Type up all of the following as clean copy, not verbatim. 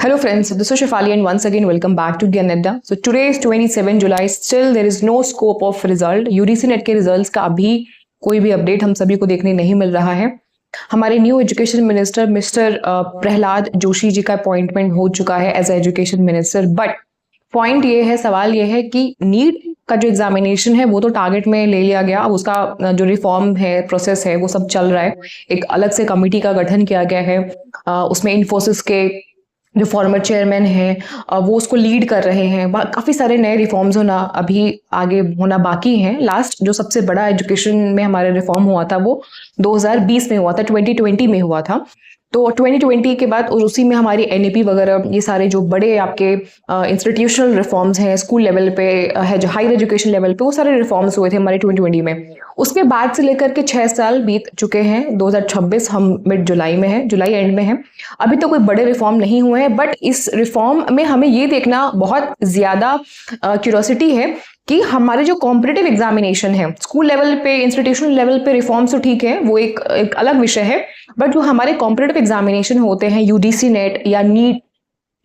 Hello friends, this is Shefali and once again welcome back to Gyanedda. So today is 27 July, still there is no scope of result. UDC net के results का अभी कोई भी update हम सभी को देखने नहीं मिल रहा है। हमारे new education minister mister Pralhad Joshi ji का अपॉइंटमेंट हो चुका है as education minister, but point ये है, सवाल ये है कि नीट का जो एग्जामिनेशन है वो तो टारगेट में ले लिया गया। अब उसका जो रिफॉर्म है, प्रोसेस है, वो सब चल रहा है। एक अलग से कमेटी का गठन किया गया है, उसमें इन्फोसिस के जो फॉर्मर चेयरमैन हैं वो उसको लीड कर रहे हैं। काफ़ी सारे नए रिफॉर्म्स होना अभी आगे होना बाकी हैं। लास्ट जो सबसे बड़ा एजुकेशन में हमारे रिफॉर्म हुआ था वो 2020 में हुआ था, 2020 में हुआ था। तो 2020 के बाद और उसी में हमारी एनईपी वगैरह, ये सारे जो बड़े आपके इंस्टीट्यूशनल रिफॉर्म्स हैं, स्कूल लेवल पे है, जो हायर एजुकेशन लेवल पे, वो सारे रिफॉर्म्स हुए थे हमारे 2020 में। उसके बाद से लेकर के 6 साल बीत चुके हैं। 2026 हम मिड जुलाई में है, जुलाई एंड में है। अभी तो कोई बड़े रिफॉर्म नहीं हुए हैं, बट इस रिफॉर्म में हमें ये देखना बहुत ज़्यादा क्यूरोसिटी है कि हमारे जो कॉम्पिटिटिव एग्जामिनेशन है स्कूल लेवल पे, इंस्टीट्यूशनल लेवल पे रिफॉर्म्स तो ठीक है, वो एक अलग विषय है, बट जो हमारे कॉम्पिटिटिव एग्जामिनेशन होते हैं, यूडीसी नेट या नीट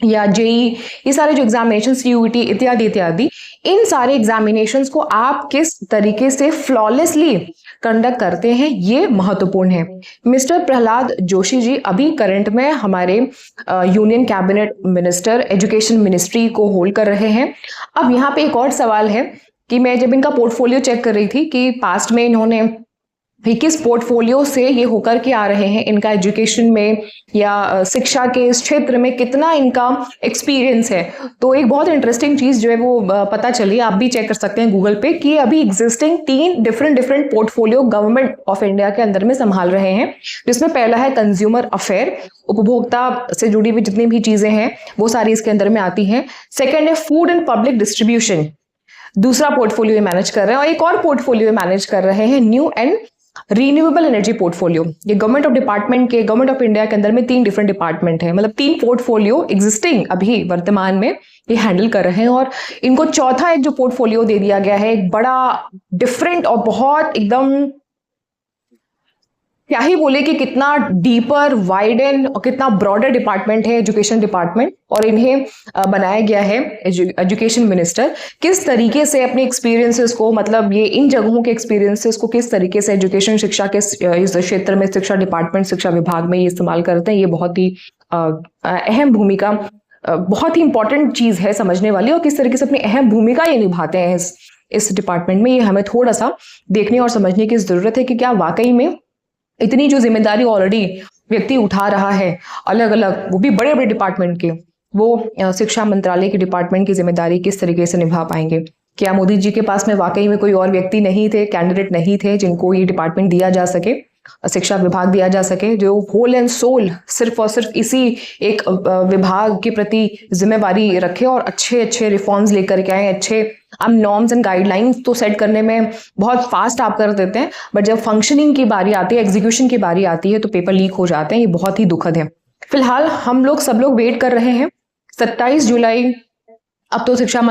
या जेई, ये सारे जो एग्जामिनेशन, सीयूईटी इत्यादि इत्यादि, इन सारे एग्जामिनेशंस को आप किस तरीके से फ्लॉलेसली कंडक्ट करते हैं, ये महत्वपूर्ण है। मिस्टर प्रहलाद जोशी जी अभी करंट में हमारे union cabinet minister education ministry को होल्ड कर रहे हैं। अब यहाँ पे एक और सवाल है कि मैं जब इनका पोर्टफोलियो चेक कर रही थी कि पास्ट में इन्होंने किस पोर्टफोलियो से ये होकर के आ रहे हैं, इनका एजुकेशन में या शिक्षा के इस क्षेत्र में कितना इनका एक्सपीरियंस है, तो एक बहुत इंटरेस्टिंग चीज़ जो है वो पता चली। आप भी चेक कर सकते हैं गूगल पे कि अभी existing 3 different portfolio government of India के अंदर में संभाल रहे हैं, जिसमें पहला है कंज्यूमर अफेयर, उपभोक्ता से जुड़ी हुई जितनी भी चीज़ें हैं वो सारी इसके अंदर में आती हैं। सेकेंड है फूड एंड पब्लिक डिस्ट्रीब्यूशन, दूसरा पोर्टफोलियो मैनेज कर रहे हैं, और एक और पोर्टफोलियो मैनेज कर रहे हैं new and renewable energy portfolio. ये गवर्नमेंट ऑफ इंडिया के अंदर में 3 डिफरेंट डिपार्टमेंट है, मतलब 3 पोर्टफोलियो एग्जिस्टिंग अभी वर्तमान में ये हैंडल कर रहे हैं, और इनको चौथा एक जो पोर्टफोलियो दे दिया गया है, एक बड़ा डिफरेंट और बहुत एकदम क्या ही बोले कि कितना डीपर, वाइडन और कितना ब्रॉडर डिपार्टमेंट है एजुकेशन डिपार्टमेंट, और इन्हें बनाया गया है एजुकेशन मिनिस्टर। किस तरीके से अपने एक्सपीरियंसेस को, मतलब ये इन जगहों के एक्सपीरियंसेस को किस तरीके से एजुकेशन शिक्षा के इस क्षेत्र में, शिक्षा डिपार्टमेंट, शिक्षा विभाग में ये इस्तेमाल करते हैं, ये बहुत ही अहम भूमिका, बहुत ही इंपॉर्टेंट चीज़ है समझने वाली, और किस तरीके से अपनी अहम भूमिका ये निभाते हैं इस डिपार्टमेंट में, ये हमें थोड़ा सा देखने और समझने की ज़रूरत है कि क्या वाकई में इतनी जो जिम्मेदारी ऑलरेडी व्यक्ति उठा रहा है अलग अलग, वो भी बड़े बड़े डिपार्टमेंट के, वो शिक्षा मंत्रालय के डिपार्टमेंट की जिम्मेदारी किस तरीके से निभा पाएंगे। क्या मोदी जी के पास में वाकई में कोई और व्यक्ति नहीं थे, कैंडिडेट नहीं थे जिनको ये डिपार्टमेंट दिया जा सके, शिक्षा विभाग दिया जा सके, जो होल एंड सोल सिर्फ और सिर्फ इसी एक विभाग के प्रति जिम्मेवारी रखे और अच्छे रिफॉर्म्स लेकर के आए। अच्छे आप नॉर्म्स एंड गाइडलाइंस तो सेट करने में बहुत फास्ट आप कर देते हैं, बट जब फंक्शनिंग की बारी आती है, एग्जीक्यूशन की बारी आती है, तो पेपर लीक हो जाते हैं। ये बहुत ही दुखद है। फिलहाल हम लोग सब लोग वेट कर रहे हैं 27 जुलाई। अब तो शिक्षा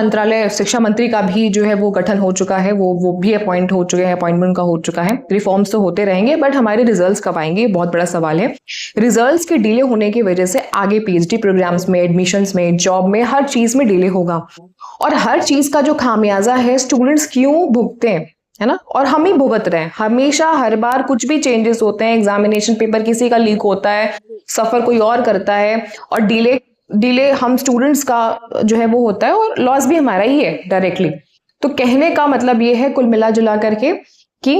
मंत्री का भी जो है वो गठन हो चुका है, वो भी अपॉइंट हो चुके हैं, अपॉइंटमेंट का हो चुका है। रिफॉर्म्स तो होते रहेंगे, बट हमारे रिजल्ट्स कब आएंगे, बहुत बड़ा सवाल है। रिजल्ट्स के डिले होने की वजह से आगे पीएचडी प्रोग्राम्स में, एडमिशन्स में, जॉब में, हर चीज में डिले होगा, और हर चीज का जो खामियाजा है स्टूडेंट्स क्यों भुगते हैं, है ना, और हम ही भुगत रहे हैं। हमेशा हर बार कुछ भी चेंजेस होते हैं, एग्जामिनेशन पेपर किसी का लीक होता है, सफर कोई और करता है, और डिले हम स्टूडेंट्स का जो है वो होता है, और लॉस भी हमारा ही है डायरेक्टली। तो कहने का मतलब ये है कुल मिला जुला करके कि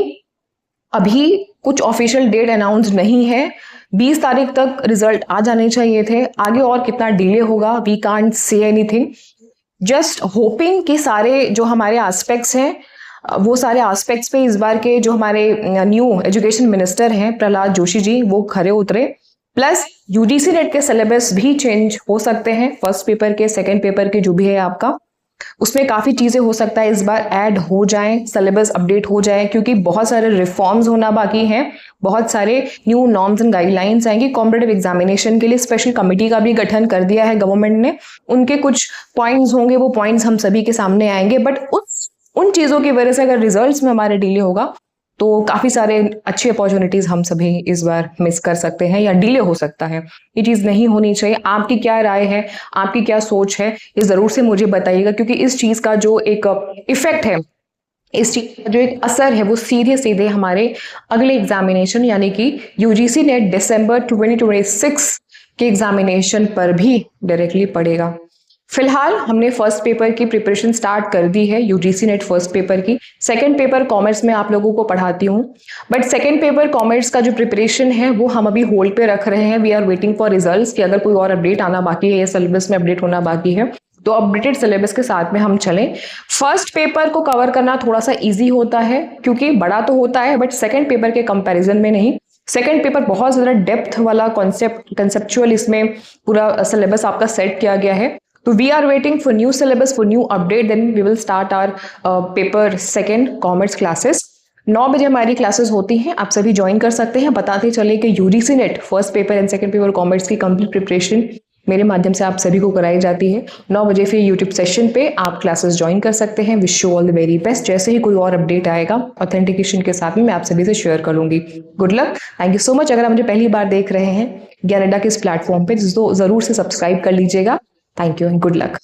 अभी कुछ ऑफिशियल डेट अनाउंस नहीं है। 20 तारीख तक रिजल्ट आ जाने चाहिए थे, आगे और कितना डिले होगा we can't say anything, just hoping कि सारे जो हमारे एस्पेक्ट्स हैं, वो सारे एस्पेक्ट्स पे इस बार के जो हमारे न्यू एजुकेशन मिनिस्टर हैं प्रहलाद जोशी जी, वो खरे उतरे। प्लस यूजीसी नेट के सिलेबस भी चेंज हो सकते हैं, फर्स्ट पेपर के, सेकंड पेपर के, जो भी है आपका, उसमें काफ़ी चीज़ें हो सकता है इस बार ऐड हो जाएं, सिलेबस अपडेट हो जाए, क्योंकि बहुत सारे रिफॉर्म्स होना बाकी हैं, बहुत सारे न्यू नॉर्म्स एंड गाइडलाइंस आएंगी। कॉम्पिटिटिव एग्जामिनेशन के लिए स्पेशल कमेटी का भी गठन कर दिया है गवर्नमेंट ने, उनके कुछ पॉइंट्स होंगे, वो पॉइंट्स हम सभी के सामने आएंगे, बट उन चीज़ों की वजह से अगर रिजल्ट्स में हमारे डिले होगा तो काफ़ी सारे अच्छी अपॉर्चुनिटीज़ हम सभी इस बार मिस कर सकते हैं या डिले हो सकता है। ये चीज़ नहीं होनी चाहिए। आपकी क्या राय है, आपकी क्या सोच है, ये ज़रूर से मुझे बताइएगा, क्योंकि इस चीज़ का जो एक इफ़ेक्ट है, इस चीज़ का जो एक असर है, वो सीधे सीधे हमारे अगले एग्जामिनेशन यानी कि यूजीसी नेट दिसंबर 2026 के एग्जामिनेशन पर भी डायरेक्टली पड़ेगा। फिलहाल हमने फर्स्ट पेपर की प्रिपरेशन स्टार्ट कर दी है, यूजीसी नेट फर्स्ट पेपर की। सेकंड पेपर कॉमर्स में आप लोगों को पढ़ाती हूँ, बट सेकंड पेपर कॉमर्स का जो प्रिपरेशन है वो हम अभी होल्ड पे रख रहे हैं। We are waiting for results कि अगर कोई और अपडेट आना बाकी है या सिलेबस में अपडेट होना बाकी है तो अपडेटेड सिलेबस के साथ में हम चलें। फर्स्ट पेपर को कवर करना थोड़ा सा इजी होता है क्योंकि बड़ा तो होता है, बट सेकंड पेपर के कंपैरिजन में नहीं। सेकंड पेपर बहुत ज़्यादा डेप्थ वाला कंसेप्चुअल इसमें पूरा सिलेबस आपका सेट किया गया है। तो we are waiting for new syllabus, for new update, then we will start our paper second commerce classes. 9 बजे हमारी क्लासेस होती हैं, आप सभी ज्वाइन कर सकते हैं। बताते चले कि UGC net first paper and second paper commerce की कंप्लीट प्रिपरेशन मेरे माध्यम से आप सभी को कराई जाती है। 9 बजे फिर यूट्यूब सेशन पे आप क्लासेस ज्वाइन कर सकते हैं। Wish you all the very best. जैसे ही कोई और अपडेट आएगा ऑथेंटिकेशन के साथ में मैं आप सभी से शेयर करूंगी। Good luck, thank you so much. अगर आप मुझे पहली बार देख रहे हैं ज्ञान अड्डा के इस प्लेटफॉर्म पे तो जरूर से सब्सक्राइब कर लीजिएगा। Thank you and good luck.